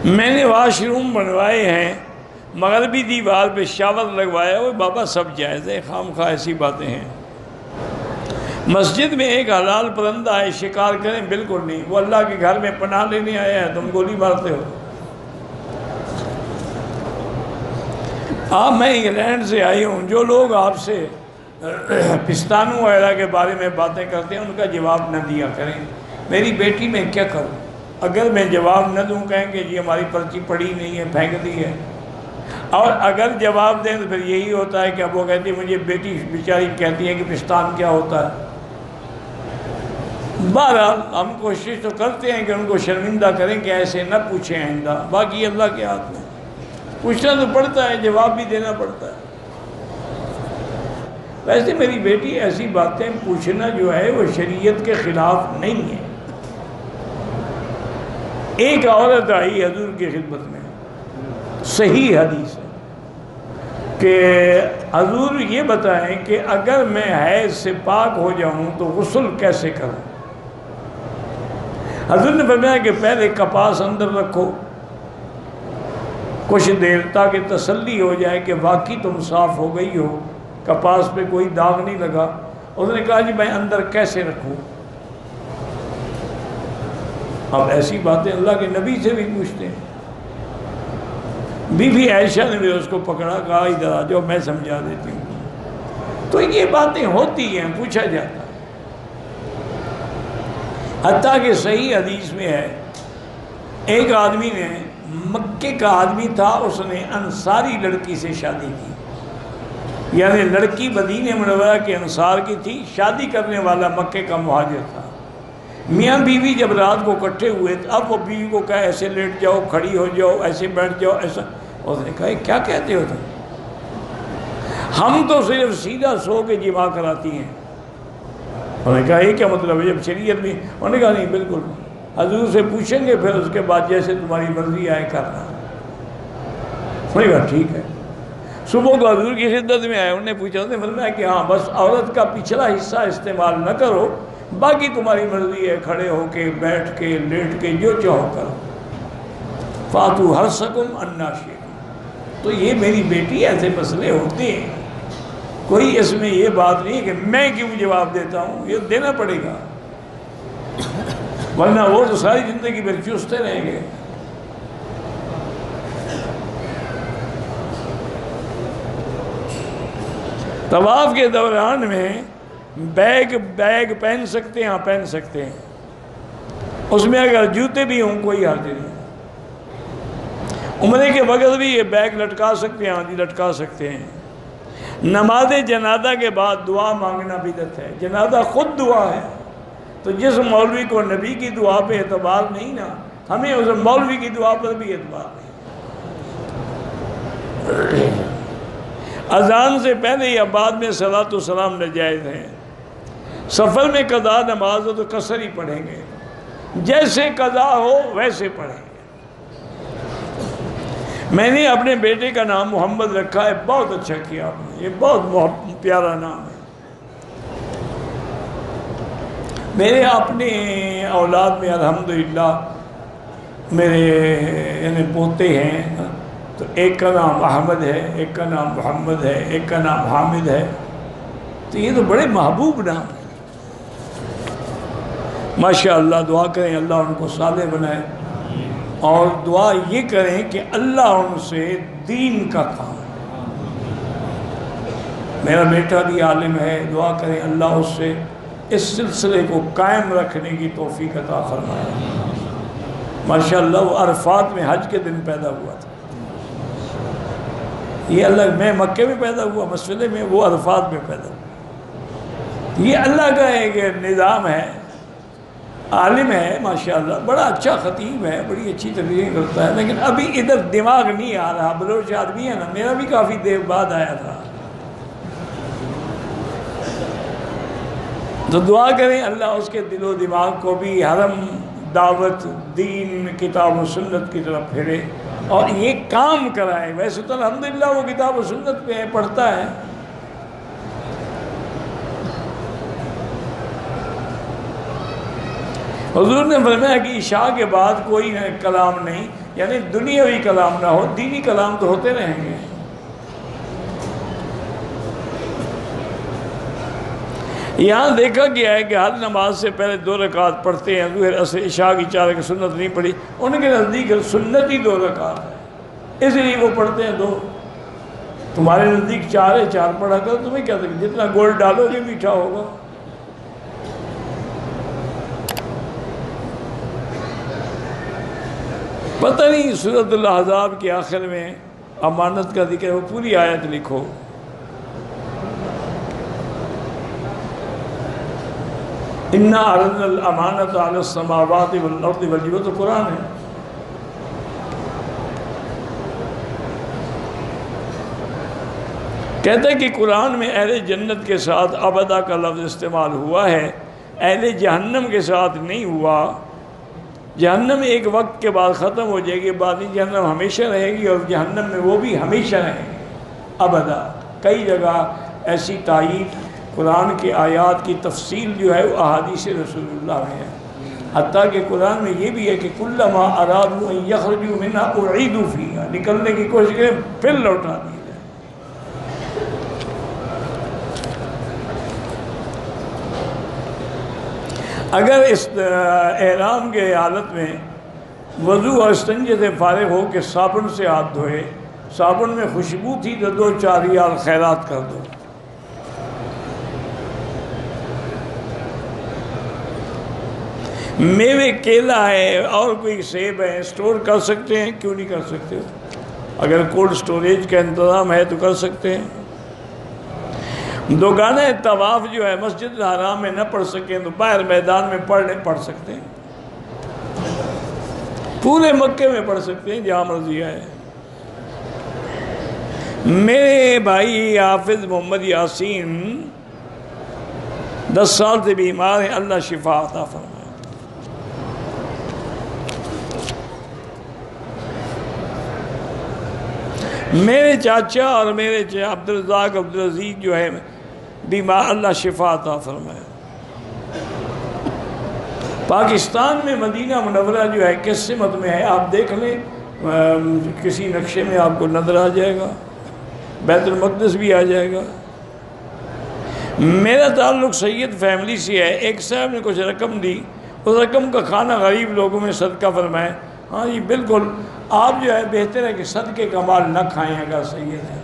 میں نے wash room بنوائے ہیں، مغربی دیوار پہ شاور لگوایا، وہ بابا سب جائز ہے، خام خواہ ایسی باتیں ہیں۔ مسجد میں ایک حلال پرندہ ہے، شکار کریں، بالکل نہیں، وہ اللہ کے گھر میں پناہ لینے آیا ہے، تم گولی مارتے ہو۔ میں انگلینڈ سے آئی ہوں، جو لوگ آپ سے پستانوں وغیرہ کے بارے میں باتیں کرتے ہیں ان کا جواب نہ دیا کریں۔ میری بیٹی میں کیا کروں؟ اگر میں جواب نہ دوں کہیں کہ جی ہماری پرچی پڑھی نہیں ہے، پھینک دی ہے، اور اگر جواب دیں تو پھر یہی ہوتا ہے کہ اب وہ کہتی ہے مجھے بیٹی بیچاری کہتی ہے کہ پستان کیا ہوتا ہے۔ بہرحال ہم کوشش تو کرتے ہیں کہ ان کو شرمندہ کریں کہ ایسے نہ پوچھیں آئندہ، باقی اللہ کے ہاتھ میں، پوچھنا تو پڑتا ہے، جواب بھی دینا پڑتا ہے۔ ویسے میری بیٹی ایسی باتیں پوچھنا جو ہے وہ شریعت کے خلاف نہیں ہے۔ ایک عورت آئی حضور کی خدمت میں، صحیح حدیث ہے کہ حضور یہ بتائیں کہ اگر میں حیض سے پاک ہو جاؤں تو غسل کیسے کروں؟ حضور نے فرمایا کہ پہلے کپاس اندر رکھو کچھ دیر، تاکہ تسلی ہو جائے کہ واقعی تم صاف ہو گئی ہو، کپاس پہ کوئی داغ نہیں لگا۔ اس نے کہا جی میں اندر کیسے رکھوں؟ اب ایسی باتیں اللہ کے نبی سے بھی پوچھتے ہیں۔ بی بی عائشہ نے بھی اس کو پکڑا، کہا ادھر آ جاؤ میں سمجھا دیتی ہوں۔ تو یہ باتیں ہوتی ہیں، پوچھا جاتا ہے۔ حتیٰ کہ صحیح حدیث میں ہے، ایک آدمی نے، مکے کا آدمی تھا، اس نے انصاری لڑکی سے شادی کی، یعنی لڑکی مدینہ منورہ کے انصار کی تھی، شادی کرنے والا مکے کا مہاجر تھا۔ میاں بیوی جب رات کو اکٹھے ہوئے، اب وہ بیوی کو کہا ایسے لیٹ جاؤ، کھڑی ہو جاؤ، ایسے بیٹھ جاؤ، ایسا۔ اس نے کہا کیا کہتے ہو تم؟ ہم تو صرف سیدھا سو کے جماع کراتی ہیں۔ انہوں نے کہا یہ کیا مطلب ہے جب شریعت میں؟ انہوں نے کہا نہیں، بالکل حضور سے پوچھیں گے، پھر اس کے بعد جیسے تمہاری مرضی آئے کرنا۔ انہوں نے کہا ٹھیک ہے۔ صبح کو حضور کی خدمت میں آئے، انہوں نے پوچھا، انہوں نے فرمایا کہ ہاں بس عورت کا پچھلا حصہ استعمال نہ کرو، باقی تمہاری مرضی ہے، کھڑے ہو کے، بیٹھ کے، لیٹ کے، جو چاہو کرو۔ فاتو حرثکم انا شئتم۔ تو یہ میری بیٹی ایسے مسئلے ہوتے ہیں، کوئی اس میں یہ بات نہیں کہ میں کیوں جواب دیتا ہوں، یہ دینا پڑے گا، ورنہ وہ تو ساری زندگی پھر چوستے رہیں گے۔ طواف کے دوران میں بیگ پہن سکتے ہیں؟ ہاں پہن سکتے ہیں، اس میں اگر جوتے بھی ہوں کوئی حرج نہیں۔ عمرے کے وقت بھی یہ بیگ لٹکا سکتے ہیں؟ ہاں جی لٹکا سکتے ہیں۔ نماز جنازہ کے بعد دعا مانگنا بدعت ہے، جنازہ خود دعا ہے، تو جس مولوی کو نبی کی دعا پہ اعتبار نہیں نا، ہمیں اس مولوی کی دعا پر بھی اعتبار نہیں۔ اذان سے پہلے یا بعد میں صلاۃ و سلام ناجائز ہیں۔ سفر میں قضا نماز ہو تو قصر ہی پڑھیں گے، جیسے قضا ہو ویسے پڑھیں گے۔ میں نے اپنے بیٹے کا نام محمد رکھا ہے، بہت اچھا کیا آپ نے، یہ بہت پیارا نام ہے۔ میرے اپنے اولاد میں الحمدللہ میرے یعنی پوتے ہیں، تو ایک کا نام احمد ہے، ایک کا نام محمد ہے، ایک کا نام حامد ہے، تو یہ تو بڑے محبوب نام ہیں۔ ماشاءاللہ دعا کریں اللہ ان کو صالح بنائے، اور دعا یہ کریں کہ اللہ ان سے دین کا کام۔ میرا بیٹا بھی عالم ہے، دعا کریں اللہ اس سے اس سلسلے کو قائم رکھنے کی توفیق عطا فرمائے۔ ماشاءاللہ وہ عرفات میں حج کے دن پیدا ہوا تھا، یہ اللہ، میں مکے میں پیدا ہوا مسئلے میں، وہ عرفات میں پیدا ہوا۔ یہ اللہ کا ایک نظام ہے، عالم ہے ماشاءاللہ، بڑا اچھا خطیب ہے، بڑی اچھی تقریر کرتا ہے، لیکن ابھی ادھر دماغ نہیں آ رہا، بلوچ آدمی ہے نا، میرا بھی کافی دیر بعد آیا تھا۔ تو دعا کریں اللہ اس کے دل و دماغ کو بھی حرم، دعوت، دین، کتاب و سنت کی طرف پھیرے اور یہ کام کرائے۔ ویسے تو الحمدللہ وہ کتاب و سنت پہ پڑھتا ہے، حضور نے فرمایا کہ عشاء کے بعد کوئی کلام نہیں، یعنی دنیاوی کلام نہ ہو، دینی کلام تو ہوتے رہیں گے۔ یہاں دیکھا گیا ہے کہ ہر نماز سے پہلے 2 رکعت پڑھتے ہیں، ظہر عصر عشاء کی 4 رکعت سنت نہیں پڑھی، ان کے نزدیک سنت ہی 2 رکعت ہے، اس لیے وہ پڑھتے ہیں 2۔ تمہارے نزدیک 4 ہے، 4 پڑھا کر، تمہیں کیا تک جتنا گول ڈالو گے میٹھا ہوگا۔ پتہ نہیں سورۃ الاحزاب کے آخر میں امانت کا ذکر ہے، وہ پوری آیت لکھو۔ اِنَّا عَرَضْنَا الْأَمَانَةَ عَلَى السَّمَاوَاتِ وَالْأَرْضِ وَالْجِبَالِ، تو قرآن ہے۔ کہتا ہے کہ قرآن میں اہل جنت کے ساتھ ابدا کا لفظ استعمال ہوا ہے، اہل جہنم کے ساتھ نہیں ہوا۔ جہنم ایک وقت کے بعد ختم ہو جائے گی، بعد جہنم ہمیشہ رہے گی، اور جہنم میں وہ بھی ہمیشہ رہیں گے ابدا۔ کئی جگہ ایسی تائید قرآن کے آیات کی تفصیل جو ہے وہ احادیث رسول اللہ میں ہے، حتیٰ کہ قرآن میں یہ بھی ہے کہ کلما ارادوا ان یخرجوا منہا اعیدوا فیہا، نکلنے کی کوشش کریں پھر لوٹا دی جائے۔ اگر اس احرام کے حالت میں وضو اور استنجے سے فارغ ہو کے صابن سے ہاتھ دھوئے، صابن میں خوشبو تھی تو 2-4 ریال خیرات کر دو۔ میوے کیلا ہے اور کوئی سیب ہے، اسٹور کر سکتے ہیں، کیوں نہیں کر سکتے؟ اگر کولڈ سٹوریج کا انتظام ہے تو کر سکتے ہیں۔ دوگانہ طواف جو ہے مسجد الحرام میں نہ پڑھ سکیں تو باہر میدان میں پڑھ سکتے ہیں، پورے مکے میں پڑھ سکتے ہیں جہاں مرضی آئے۔ میرے بھائی حافظ محمد یاسین 10 سال سے بیمار ہیں، اللہ شفا عطا فرمائے۔ میرے چاچا اور میرے عبدالرزاق عبدالعزیز جو ہے بیمار، اللہ شفا عطا فرمائے۔ پاکستان میں مدینہ منورہ جو ہے کس سمت میں ہے آپ دیکھ لیں، کسی نقشے میں آپ کو نظر آ جائے گا، بیت المقدس بھی آ جائے گا۔ میرا تعلق سید فیملی سے ہے، ایک صاحب نے کچھ رقم دی، اس رقم کا کھانا غریب لوگوں میں صدقہ فرمائے۔ ہاں جی بالکل، آپ جو ہے بہتر ہے کہ صدقے کا مال نہ کھائیں اگر سید ہے۔